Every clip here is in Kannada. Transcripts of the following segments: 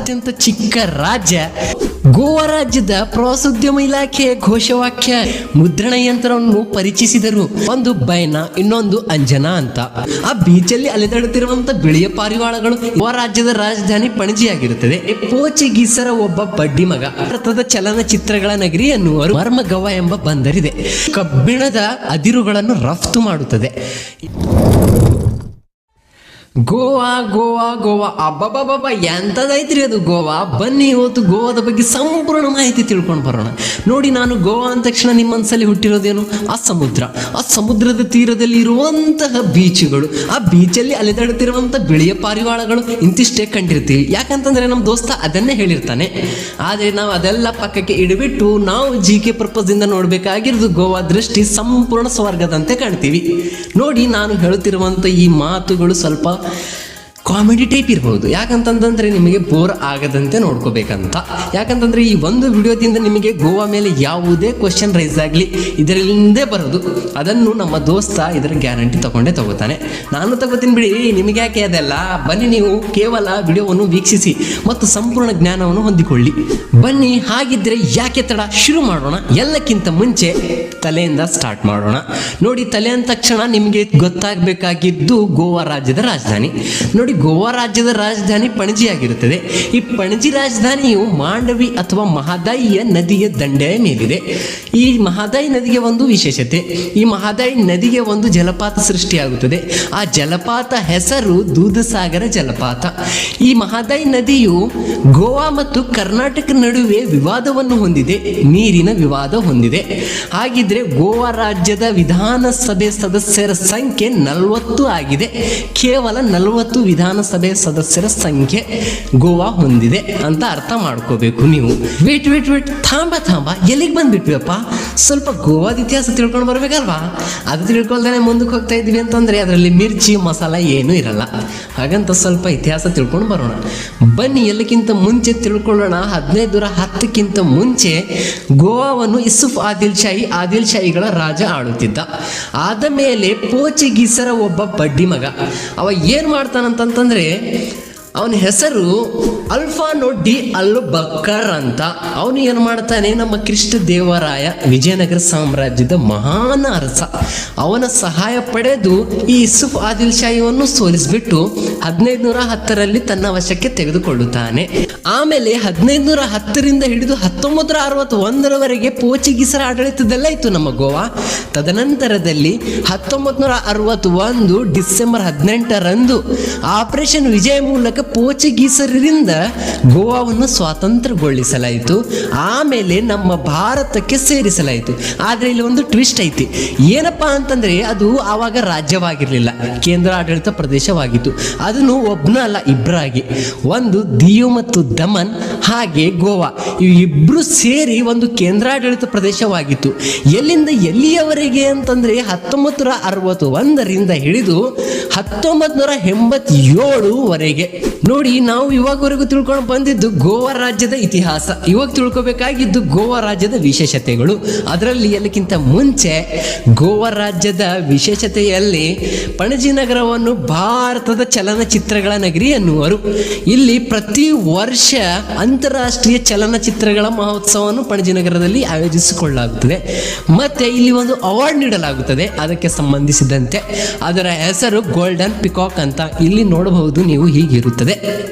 ಅತ್ಯಂತ ಚಿಕ್ಕ ರಾಜ್ಯ. ಗೋವಾ ರಾಜ್ಯದ ಪ್ರವಾಸೋದ್ಯಮ ಇಲಾಖೆಯ ಘೋಷವಾಕ್ಯ ಮುದ್ರಣ ಯಂತ್ರವನ್ನು ಪರಿಚಯಿಸಿದರು. ಒಂದು ಬೈನಾ, ಇನ್ನೊಂದು ಅಂಜನಾ ಅಂತ. ಆ ಬೀಚಲ್ಲಿ ಅಲೆದಾಡುತ್ತಿರುವಂತ ಬಿಳಿಯ ಪಾರಿವಾಳಗಳು ಗೋವಾ ರಾಜ್ಯದ ರಾಜಧಾನಿ ಪಣಜಿಯಾಗಿರುತ್ತದೆ. ಪೋರ್ಚುಗೀಸರ ಒಬ್ಬ ಬಡ್ಡಿ ಮಗ. ಭಾರತದ ಚಲನಚಿತ್ರಗಳ ನಗರಿ ಎನ್ನುವರು ಮರ್ಮಗವ ಎಂಬ ಬಂದರಿದೆ. ಕಬ್ಬಿಣದ ಅದಿರುಗಳನ್ನು ರಫ್ತು ಮಾಡುತ್ತದೆ. ಗೋವಾ ಗೋವಾ ಗೋವಾ ಅಬ್ಬಬ್ಬಬ್ಬ ಎಂಥದೈತ್ರಿ ಅದು ಗೋವಾ. ಬನ್ನಿ ಇವತ್ತು ಗೋವಾದ ಬಗ್ಗೆ ಸಂಪೂರ್ಣ ಮಾಹಿತಿ ತಿಳ್ಕೊಂಡು ಬರೋಣ. ನೋಡಿ, ನಾನು ಗೋವಾ ಅಂದ ತಕ್ಷಣ ನಿಮ್ಮ ಮನಸ್ಸಲ್ಲಿ ಹುಟ್ಟಿರೋದೇನು? ಆ ಸಮುದ್ರದ ತೀರದಲ್ಲಿ ಇರುವಂತಹ ಬೀಚುಗಳು, ಆ ಬೀಚಲ್ಲಿ ಅಲೆದಾಡುತ್ತಿರುವಂಥ ಬಿಳಿಯ ಪಾರಿವಾಳಗಳು ಇಂತಿಷ್ಟೇ ಕಂಡಿರ್ತೀವಿ. ಯಾಕಂತಂದ್ರೆ ನಮ್ಮ ದೋಸ್ತ ಅದನ್ನೇ ಹೇಳಿರ್ತಾನೆ. ಆದರೆ ನಾವು ಅದೆಲ್ಲ ಪಕ್ಕಕ್ಕೆ ಇಡಬಿಟ್ಟು ನಾವು GK ಪರ್ಪಸ್ದಿಂದ ನೋಡಬೇಕಾಗಿರೋದು ಗೋವಾ ದೃಷ್ಟಿ ಸಂಪೂರ್ಣ ಸ್ವರ್ಗದಂತೆ ಕಾಣ್ತೀವಿ. ನೋಡಿ, ನಾನು ಹೇಳುತ್ತಿರುವಂಥ ಈ ಮಾತುಗಳು ಸ್ವಲ್ಪ ಕಾಮಿಡಿ ಟೈಪ್ ಇರ್ಬೋದು. ಯಾಕಂತಂದ್ರೆ ನಿಮಗೆ ಬೋರ್ ಆಗದಂತೆ ನೋಡ್ಕೋಬೇಕಂತ. ಯಾಕಂತಂದ್ರೆ ಈ ಒಂದು ವಿಡಿಯೋದಿಂದ ನಿಮಗೆ ಗೋವಾ ಮೇಲೆ ಯಾವುದೇ ಕ್ವಶನ್ ರೈಸ್ ಆಗಲಿ ಇದರಿಂದೇ ಬರೋದು. ಅದನ್ನು ನಮ್ಮ ದೋಸ್ತ ಇದರ ಗ್ಯಾರಂಟಿ ತಗೋತಾನೆ. ನಾನು ತಗೋತೀನಿ ಬಿಡಿ, ನಿಮಗೆ ಯಾಕೆ ಅದೆಲ್ಲ. ಬನ್ನಿ, ನೀವು ಕೇವಲ ವಿಡಿಯೋವನ್ನು ವೀಕ್ಷಿಸಿ ಮತ್ತು ಸಂಪೂರ್ಣ ಜ್ಞಾನವನ್ನು ಹೊಂದಿಕೊಳ್ಳಿ. ಬನ್ನಿ, ಹಾಗಿದ್ರೆ ಯಾಕೆ ತಡ, ಶುರು ಮಾಡೋಣ. ಎಲ್ಲಕ್ಕಿಂತ ಮುಂಚೆ ತಲೆಯಿಂದ ಸ್ಟಾರ್ಟ್ ಮಾಡೋಣ. ನೋಡಿ, ತಲೆ ಅಂದ ತಕ್ಷಣ ನಿಮಗೆ ಗೊತ್ತಾಗಬೇಕಾಗಿದ್ದು ಗೋವಾ ರಾಜ್ಯದ ರಾಜಧಾನಿ. ನೋಡಿ, ಗೋವಾ ರಾಜ್ಯದ ರಾಜಧಾನಿ ಪಣಜಿಯಾಗಿರುತ್ತದೆ. ಈ ಪಣಜಿ ರಾಜಧಾನಿಯು ಮಾಂಡವಿ ಅಥವಾ ಮಹದಾಯಿಯ ನದಿಯ ದಂಡೆಯ ಮೇಲಿದೆ. ಈ ಮಹದಾಯಿ ನದಿಗೆ ಒಂದು ವಿಶೇಷತೆ, ಈ ಮಹದಾಯಿ ನದಿಗೆ ಒಂದು ಜಲಪಾತ ಸೃಷ್ಟಿಯಾಗುತ್ತದೆ. ಆ ಜಲಪಾತ ಹೆಸರು ದೂಧಸಾಗರ ಜಲಪಾತ. ಈ ಮಹದಾಯಿ ನದಿಯು ಗೋವಾ ಮತ್ತು ಕರ್ನಾಟಕ ನಡುವೆ ವಿವಾದವನ್ನು ಹೊಂದಿದೆ, ನೀರಿನ ವಿವಾದ ಹೊಂದಿದೆ. ಹಾಗಿದ್ರೆ ಗೋವಾ ರಾಜ್ಯದ ವಿಧಾನಸಭೆ ಸದಸ್ಯರ ಸಂಖ್ಯೆ 40 ಆಗಿದೆ. ಕೇವಲ 40 ವಿಧಾನಸಭೆ ಸದಸ್ಯರ ಸಂಖ್ಯೆ ಗೋವಾ ಹೊಂದಿದೆ ಅಂತ ಅರ್ಥ ಮಾಡ್ಕೋಬೇಕು ನೀವು. ವೇಟ್ ಥಾಂಬ ಎಲ್ಲಿಗೆ ಬಂದ್ಬಿಟ್ವಿಯಪ್ಪ? ಸ್ವಲ್ಪ ಗೋವಾದ ಇತಿಹಾಸ ತಿಳ್ಕೊಂಡು ಬರ್ಬೇಕಲ್ವಾ? ಅದು ತಿಳ್ಕೊಳ್ದೇನೆ ಮುಂದಕ್ಕೆ ಹೋಗ್ತಾ ಇದ್ವಿ ಅಂತಂದ್ರೆ ಅದರಲ್ಲಿ ಮಿರ್ಚಿ ಮಸಾಲ ಏನೂ ಇರಲ್ಲ. ಹಾಗಂತ ಸ್ವಲ್ಪ ಇತಿಹಾಸ ತಿಳ್ಕೊಂಡು ಬರೋಣ. ಬನ್ನಿ, ಎಲ್ಲಕ್ಕಿಂತ ಮುಂಚೆ ತಿಳ್ಕೊಳ್ಳೋಣ. 1510ಕ್ಕಿಂತ ಮುಂಚೆ ಗೋವಾವನ್ನು ಯೂಸುಫ್ ಆದಿಲ್ ಶಾಹಿಗಳ ರಾಜ ಆಳುತ್ತಿದ್ದ. ಆದ ಮೇಲೆ ಪೋರ್ಚುಗೀಸರ ಒಬ್ಬ ಬಡ್ಡಿ ಮಗ ಅವ ಏನ್ ಮಾಡ್ತಾನಂತಂದ್ರೆ, ಅವನ ಹೆಸರು ಅಲ್ಫಾನೋ ಡಿ ಅಲ್ಬುಕರ್ ಅಂತ. ಅವನು ಏನು ಮಾಡ್ತಾನೆ, ನಮ್ಮ ಕೃಷ್ಣ ದೇವರಾಯ ವಿಜಯನಗರ ಸಾಮ್ರಾಜ್ಯದ ಮಹಾನ್ ಅರಸ. ಅವನ ಸಹಾಯ ಪಡೆದು ಈ ಯೂಸುಫ್ ಆದಿಲ್ ಶಾಹಿಯನ್ನು ಸೋಲಿಸಿಬಿಟ್ಟು 1510ರಲ್ಲಿ ತನ್ನ ವಶಕ್ಕೆ ತೆಗೆದುಕೊಳ್ಳುತ್ತಾನೆ. ಆಮೇಲೆ 1510ರಿಂದ ಹಿಡಿದು 1961ರವರೆಗೆ ಪೋರ್ಚುಗೀಸರ ಆಡಳಿತದಲ್ಲೇ ಇತ್ತು ನಮ್ಮ ಗೋವಾ. ತದನಂತರದಲ್ಲಿ 1961 ಡಿಸೆಂಬರ್ 18ರಂದು ಆಪರೇಷನ್ ವಿಜಯ ಮೂಲಕ ಪೋರ್ಚುಗೀಸರಿಂದ ಗೋವಾವನ್ನು ಸ್ವಾತಂತ್ರ್ಯಗೊಳಿಸಲಾಯಿತು. ಆಮೇಲೆ ನಮ್ಮ ಭಾರತಕ್ಕೆ ಸೇರಿಸಲಾಯಿತು. ಆದರೆ ಇಲ್ಲಿ ಒಂದು ಟ್ವಿಸ್ಟ್ ಐತಿ. ಏನಪ್ಪಾ ಅಂತಂದ್ರೆ, ಅದು ಆವಾಗ ರಾಜ್ಯವಾಗಿರಲಿಲ್ಲ, ಕೇಂದ್ರ ಆಡಳಿತ ಪ್ರದೇಶವಾಗಿತ್ತು. ಅದನ್ನು ಒಬ್ಬನ ಅಲ್ಲ, ಇಬ್ಬರಾಗಿ, ಒಂದು ದಿಯು ಮತ್ತು ದಮನ್, ಹಾಗೆ ಗೋವಾ, ಇವಿಬ್ರು ಸೇರಿ ಒಂದು ಕೇಂದ್ರಾಡಳಿತ ಪ್ರದೇಶವಾಗಿತ್ತು. ಎಲ್ಲಿಂದ ಎಲ್ಲಿಯವರೆಗೆ ಅಂತಂದ್ರೆ 1961ರಿಂದ ಹಿಡಿದು 1987ವರೆಗೆ. ನೋಡಿ, ನಾವು ಇವಾಗವರೆಗೂ ತಿಳ್ಕೊಂಡು ಬಂದಿದ್ದು ಗೋವಾ ರಾಜ್ಯದ ಇತಿಹಾಸ. ಇವಾಗ ತಿಳ್ಕೊಬೇಕಾಗಿದ್ದು ಗೋವಾ ರಾಜ್ಯದ ವಿಶೇಷತೆಗಳು. ಅದರಲ್ಲಿ ಎಲ್ಲಕ್ಕಿಂತ ಮುಂಚೆ ಗೋವಾ ರಾಜ್ಯದ ವಿಶೇಷತೆಯಲ್ಲಿ ಪಣಜಿ ನಗರವನ್ನು ಭಾರತದ ಚಲನಚಿತ್ರಗಳ ನಗರಿ ಎನ್ನುವರು. ಇಲ್ಲಿ ಪ್ರತಿ ವರ್ಷ ಅಂತಾರಾಷ್ಟ್ರೀಯ ಚಲನಚಿತ್ರಗಳ ಮಹೋತ್ಸವವನ್ನು ಪಣಜಿ ನಗರದಲ್ಲಿ ಆಯೋಜಿಸಿಕೊಳ್ಳಲಾಗುತ್ತದೆ. ಮತ್ತೆ ಇಲ್ಲಿ ಒಂದು ಅವಾರ್ಡ್ ನೀಡಲಾಗುತ್ತದೆ ಅದಕ್ಕೆ ಸಂಬಂಧಿಸಿದಂತೆ. ಅದರ ಹೆಸರು ಗೋಲ್ಡನ್ ಪಿಕಾಕ್ ಅಂತ. ಇಲ್ಲಿ ನೋಡಬಹುದು ನೀವು, ಹೀಗಿರುತ್ತದೆ.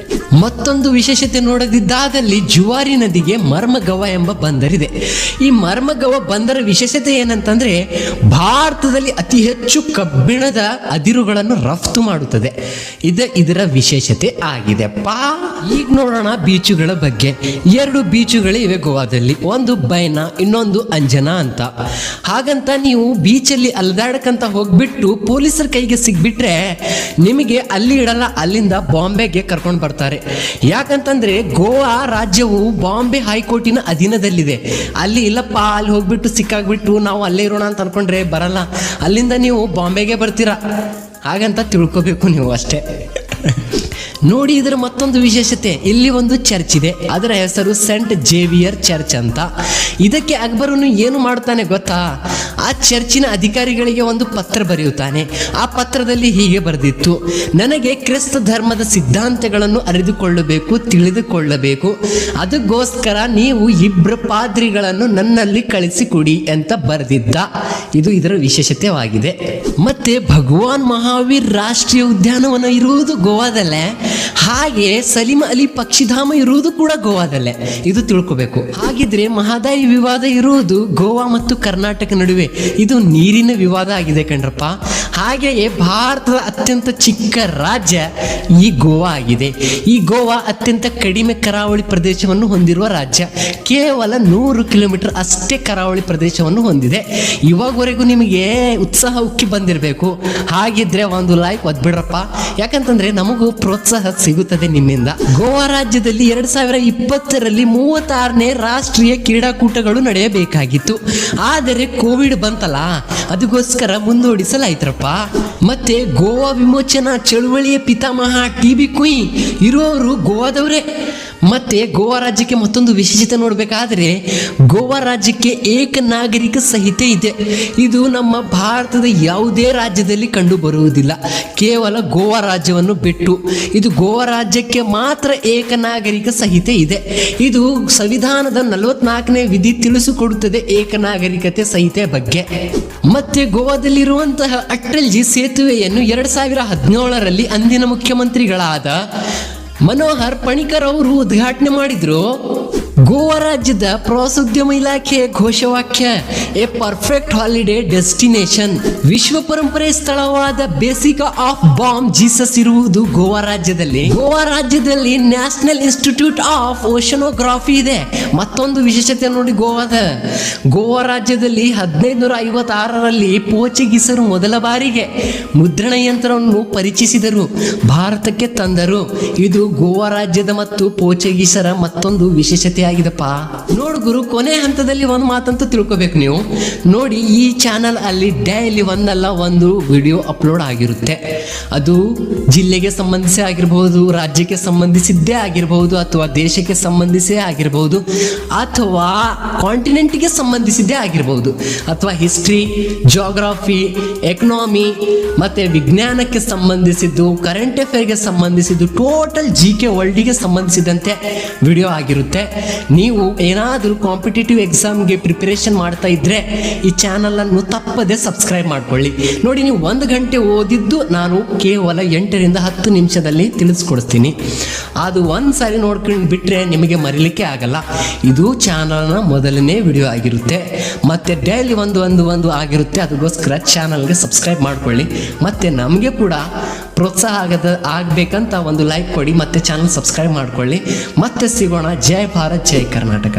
ಮತ್ತೊಂದು ವಿಶೇಷತೆ ನೋಡದಿದ್ದಾದಲ್ಲಿ ಜುವಾರಿ ನದಿಗೆ ಮರ್ಮಗವ ಎಂಬ ಬಂದರಿದೆ. ಈ ಮರ್ಮಗವ ಬಂದರ ವಿಶೇಷತೆ ಏನಂತಂದ್ರೆ, ಭಾರತದಲ್ಲಿ ಅತಿ ಹೆಚ್ಚು ಕಬ್ಬಿಣದ ಅದಿರುಗಳನ್ನು ರಫ್ತು ಮಾಡುತ್ತದೆ. ಇದರ ವಿಶೇಷತೆ ಆಗಿದೆಪ್ಪ. ಈಗ ನೋಡೋಣ ಬೀಚುಗಳ ಬಗ್ಗೆ. 2 ಬೀಚುಗಳು ಇವೆ ಗೋವಾದಲ್ಲಿ, ಒಂದು ಬೈನಾ, ಇನ್ನೊಂದು ಅಂಜನಾ ಅಂತ. ಹಾಗಂತ ನೀವು ಬೀಚಲ್ಲಿ ಅಲ್ದಾಡಕಂತ ಹೋಗ್ಬಿಟ್ಟು ಪೊಲೀಸರ ಕೈಗೆ ಸಿಗ್ಬಿಟ್ರೆ ನಿಮಗೆ ಅಲ್ಲಿ ಇಡಲ್ಲ, ಅಲ್ಲಿಂದ ಬಾಂಬೆಗೆ ಕರ್ಕೊಂಡು ಬರ್ತಾರೆ. ಯಾಕಂತಂದ್ರೆ ಗೋವಾ ರಾಜ್ಯವು ಬಾಂಬೆ ಹೈಕೋರ್ಟಿನ ಅಧೀನದಲ್ಲಿದೆ. ಅಲ್ಲಿ ಇಲ್ಲಪ್ಪ, ಅಲ್ಲಿ ಹೋಗ್ಬಿಟ್ಟು ಸಿಕ್ಕಾಗ್ಬಿಟ್ಟು ನಾವು ಅಲ್ಲೇ ಇರೋಣ ಅಂತ ಅನ್ಕೊಂಡ್ರೆ ಬರಲ್ಲ, ಅಲ್ಲಿಂದ ನೀವು ಬಾಂಬೆಗೆ ಬರ್ತೀರಾ. ಹಾಗಂತ ತಿಳ್ಕೊಬೇಕು ನೀವು ಅಷ್ಟೇ. ನೋಡಿ ಇದರ ಮತ್ತೊಂದು ವಿಶೇಷತೆ, ಇಲ್ಲಿ ಒಂದು ಚರ್ಚ್ ಇದೆ, ಅದರ ಹೆಸರು ಸೆಂಟ್ ಜೇವಿಯರ್ ಚರ್ಚ್ ಅಂತ. ಇದಕ್ಕೆ ಅಕ್ಬರನು ಏನು ಮಾಡ್ತಾನೆ ಗೊತ್ತಾ, ಆ ಚರ್ಚಿನ ಅಧಿಕಾರಿಗಳಿಗೆ ಒಂದು ಪತ್ರ ಬರೆಯುತ್ತಾನೆ. ಆ ಪತ್ರದಲ್ಲಿ ಹೀಗೆ ಬರೆದಿತ್ತು, ನನಗೆ ಕ್ರಿಸ್ತ ಧರ್ಮದ ಸಿದ್ಧಾಂತಗಳನ್ನು ಅರಿದುಕೊಳ್ಳಬೇಕು, ತಿಳಿದುಕೊಳ್ಳಬೇಕು, ಅದಕ್ಕೋಸ್ಕರ ನೀವು ಇಬ್ಬರು ಪಾದ್ರಿಗಳನ್ನು ನನ್ನಲ್ಲಿ ಕಳಿಸಿಕೊಡಿ ಅಂತ ಬರೆದಿದ್ದ. ಇದು ಇದರ ವಿಶೇಷತೆಯಾಗಿದೆ. ಮತ್ತೆ ಭಗವಾನ್ ಮಹಾವೀರ್ ರಾಷ್ಟ್ರೀಯ ಉದ್ಯಾನವನ ಇರುವುದು ಗೋವಾದಲ್ಲೇ, ಹಾಗೆ ಸಲೀಂ ಅಲಿ ಪಕ್ಷಿಧಾಮ ಇರುವುದು ಕೂಡ ಗೋವಾದಲ್ಲೇ, ಇದು ತಿಳ್ಕೋಬೇಕು. ಹಾಗಿದ್ರೆ ಮಹದಾಯಿ ವಿವಾದ ಇರುವುದು ಗೋವಾ ಮತ್ತು ಕರ್ನಾಟಕ ನಡುವೆ, ಇದು ನೀರಿನ ವಿವಾದ ಆಗಿದೆ ಕಣ್ರಪ್ಪ. ಹಾಗೆಯೇ ಭಾರತದ ಅತ್ಯಂತ ಚಿಕ್ಕ ರಾಜ್ಯ ಈ ಗೋವಾ ಆಗಿದೆ. ಈ ಗೋವಾ ಅತ್ಯಂತ ಕಡಿಮೆ ಕರಾವಳಿ ಪ್ರದೇಶವನ್ನು ಹೊಂದಿರುವ ರಾಜ್ಯ, ಕೇವಲ 100 ಕಿಲೋಮೀಟರ್ ಅಷ್ಟೇ ಕರಾವಳಿ ಪ್ರದೇಶವನ್ನು ಹೊಂದಿದೆ. ಇವಾಗವರೆಗೂ ನಿಮಗೆ ಉತ್ಸಾಹ ಉಕ್ಕಿ ಬಂದಿರಬೇಕು. ಹಾಗಿದ್ರೆ ಒಂದು ಲೈಕ್ ಒದ್ಬಿಡ್ರಪ್ಪ, ಯಾಕಂತಂದ್ರೆ ನಮಗೂ ಪ್ರೋತ್ಸಾಹ ಸಿಗುತ್ತದೆ ನಿಮ್ಮಿಂದ. ಗೋವಾ ರಾಜ್ಯದಲ್ಲಿ 2020ರಲ್ಲಿ 36ನೇ ರಾಷ್ಟ್ರೀಯ ಕ್ರೀಡಾಕೂಟಗಳು ನಡೆಯಬೇಕಾಗಿತ್ತು. ಆದರೆ ಕೋವಿಡ್ ಬಂತಲ್ಲ, ಅದಕ್ಕೋಸ್ಕರ ಮುಂದೂಡಿಸಲಾಯ್ತರಪ್ಪ. ಮತ್ತೆ ಗೋವಾ ವಿಮೋಚನಾ ಚಳುವಳಿಯ ಪಿತಾಮಹ ಟಿ.ಬಿ. ಕುಯ್ ಇರುವವರು ಗೋವಾದವರೇ. ಮತ್ತೆ ಗೋವಾ ರಾಜ್ಯಕ್ಕೆ ಮತ್ತೊಂದು ವಿಶೇಷತೆ ನೋಡಬೇಕಾದ್ರೆ, ಗೋವಾ ರಾಜ್ಯಕ್ಕೆ ಏಕ ನಾಗರಿಕ ಸಂಹಿತೆ ಇದೆ. ಇದು ನಮ್ಮ ಭಾರತದ ಯಾವುದೇ ರಾಜ್ಯದಲ್ಲಿ ಕಂಡು ಬರುವುದಿಲ್ಲ, ಕೇವಲ ಗೋವಾ ರಾಜ್ಯವನ್ನು ಬಿಟ್ಟು. ಇದು ಗೋವಾ ರಾಜ್ಯಕ್ಕೆ ಮಾತ್ರ ಏಕ ನಾಗರಿಕ ಸಂಹಿತೆ ಇದೆ. ಇದು ಸಂವಿಧಾನದ 44ನೇ ವಿಧಿ ತಿಳಿಸಿಕೊಡುತ್ತದೆ ಏಕ ನಾಗರಿಕತೆ ಸಂಹಿತೆ ಬಗ್ಗೆ. ಮತ್ತೆ ಗೋವಾದಲ್ಲಿರುವಂತಹ ಅಟಲ್ಜಿ ಸೇತುವೆಯನ್ನು 2017ರಲ್ಲಿ ಅಂದಿನ ಮುಖ್ಯಮಂತ್ರಿಗಳಾದ ಮನೋಹರ್ ಪಣಿಕರ್ ಅವರು ಉದ್ಘಾಟನೆ ಮಾಡಿದ್ರು. ಗೋವಾ ರಾಜ್ಯದ ಪ್ರವಾಸೋದ್ಯಮ ಇಲಾಖೆಯ ಘೋಷವಾಕ್ಯ ಎ ಪರ್ಫೆಕ್ಟ್ ಹಾಲಿಡೇ ಡೆಸ್ಟಿನೇಷನ್. ವಿಶ್ವ ಪರಂಪರೆ ಸ್ಥಳವಾದ ಬೇಸಿಕಾ ಆಫ್ ಬಾಮ್ ಜೀಸಸ್ ಇರುವುದು ಗೋವಾ ರಾಜ್ಯದಲ್ಲಿ. ಗೋವಾ ರಾಜ್ಯದಲ್ಲಿ ನ್ಯಾಷನಲ್ ಇನ್ಸ್ಟಿಟ್ಯೂಟ್ ಆಫ್ ಓಷನೋಗ್ರಾಫಿ ಇದೆ. ಮತ್ತೊಂದು ವಿಶೇಷತೆ ನೋಡಿ ಗೋವಾ ರಾಜ್ಯದಲ್ಲಿ 1556ರಲ್ಲಿ ಪೋರ್ಚುಗೀಸರು ಮೊದಲ ಬಾರಿಗೆ ಮುದ್ರಣ ಯಂತ್ರವನ್ನು ಪರಿಚಯಿಸಿದರು, ಭಾರತಕ್ಕೆ ತಂದರು. ಇದು ಗೋವಾ ರಾಜ್ಯದ ಮತ್ತು ಪೋರ್ಚುಗೀಸರ ಮತ್ತೊಂದು ವಿಶೇಷತೆ ಆಗಿದಪ್ಪ. ನೋಡು ಗುರು, ಕೊನೆ ಹಂತದಲ್ಲಿ ಒಂದು ಮಾತಂತೂ ತಿಳ್ಕೊಬೇಕು ನೀವು. ನೋಡಿ, ಈ ಚಾನಲ್ ಅಲ್ಲಿ ಡೈಲಿ ಒಂದಲ್ಲ ಒಂದು ವಿಡಿಯೋ ಅಪ್ಲೋಡ್ ಆಗಿರುತ್ತೆ. ಅದು ಜಿಲ್ಲೆಗೆ ಸಂಬಂಧಿಸಿ ಆಗಿರಬಹುದು, ರಾಜ್ಯಕ್ಕೆ ಸಂಬಂಧಿಸಿದ್ದೇ ಆಗಿರಬಹುದು, ಅಥವಾ ದೇಶಕ್ಕೆ ಸಂಬಂಧಿಸೇ ಆಗಿರಬಹುದು, ಅಥವಾ ಕಾಂಟಿನೆಂಟ್ಗೆ ಸಂಬಂಧಿಸಿದ್ದೇ ಆಗಿರಬಹುದು, ಅಥವಾ ಹಿಸ್ಟ್ರಿ, ಜಿಯೋಗ್ರಫಿ, ಎಕನಾಮಿ ಮತ್ತೆ ವಿಜ್ಞಾನಕ್ಕೆ ಸಂಬಂಧಿಸಿದ್ದು, ಕರೆಂಟ್ ಅಫೇರ್ಗೆ ಸಂಬಂಧಿಸಿದ್ದು, ಟೋಟಲ್ GK ವರ್ಲ್ಡಿಗೆ ಸಂಬಂಧಿಸಿದಂತೆ ವಿಡಿಯೋ ಆಗಿರುತ್ತೆ. ನೀವು ಏನಾದರೂ ಕಾಂಪಿಟೇಟಿವ್ ಎಕ್ಸಾಮ್ಗೆ ಪ್ರಿಪರೇಷನ್ ಮಾಡ್ತಾ ಇದ್ರೆ ಈ ಚಾನಲ್ ಅನ್ನು ತಪ್ಪದೆ ಸಬ್ಸ್ಕ್ರೈಬ್ ಮಾಡ್ಕೊಳ್ಳಿ. ನೋಡಿ, ನೀವು 1 ಗಂಟೆ ಓದಿದ್ದು ನಾನು ಕೇವಲ 8ರಿಂದ 10 ನಿಮಿಷದಲ್ಲಿ ತಿಳಿಸ್ಕೊಡ್ತೀನಿ. ಅದು ಒಂದು ಸಾರಿ ನೋಡ್ಕೊಂಡು ಬಿಟ್ಟರೆ ನಿಮಗೆ ಮರಿಲಿಕ್ಕೆ ಆಗಲ್ಲ. ಇದು ಚಾನಲ್ನ ಮೊದಲನೇ ವಿಡಿಯೋ ಆಗಿರುತ್ತೆ. ಮತ್ತೆ ಡೈಲಿ ಒಂದು ಆಗಿರುತ್ತೆ. ಅದಕ್ಕೋಸ್ಕರ ಚಾನಲ್ಗೆ ಸಬ್ಸ್ಕ್ರೈಬ್ ಮಾಡ್ಕೊಳ್ಳಿ. ಮತ್ತೆ ನಮಗೆ ಕೂಡ ಪ್ರೋತ್ಸಾಹ ಆಗಬೇಕಂತ ಒಂದು ಲೈಕ್ ಕೊಡಿ, ಮತ್ತೆ ಚಾನಲ್ ಸಬ್ಸ್ಕ್ರೈಬ್ ಮಾಡ್ಕೊಳ್ಳಿ. ಮತ್ತೆ ಸಿಗೋಣ. ಜೈ ಭಾರತ್, ಜೈ ಕರ್ನಾಟಕ.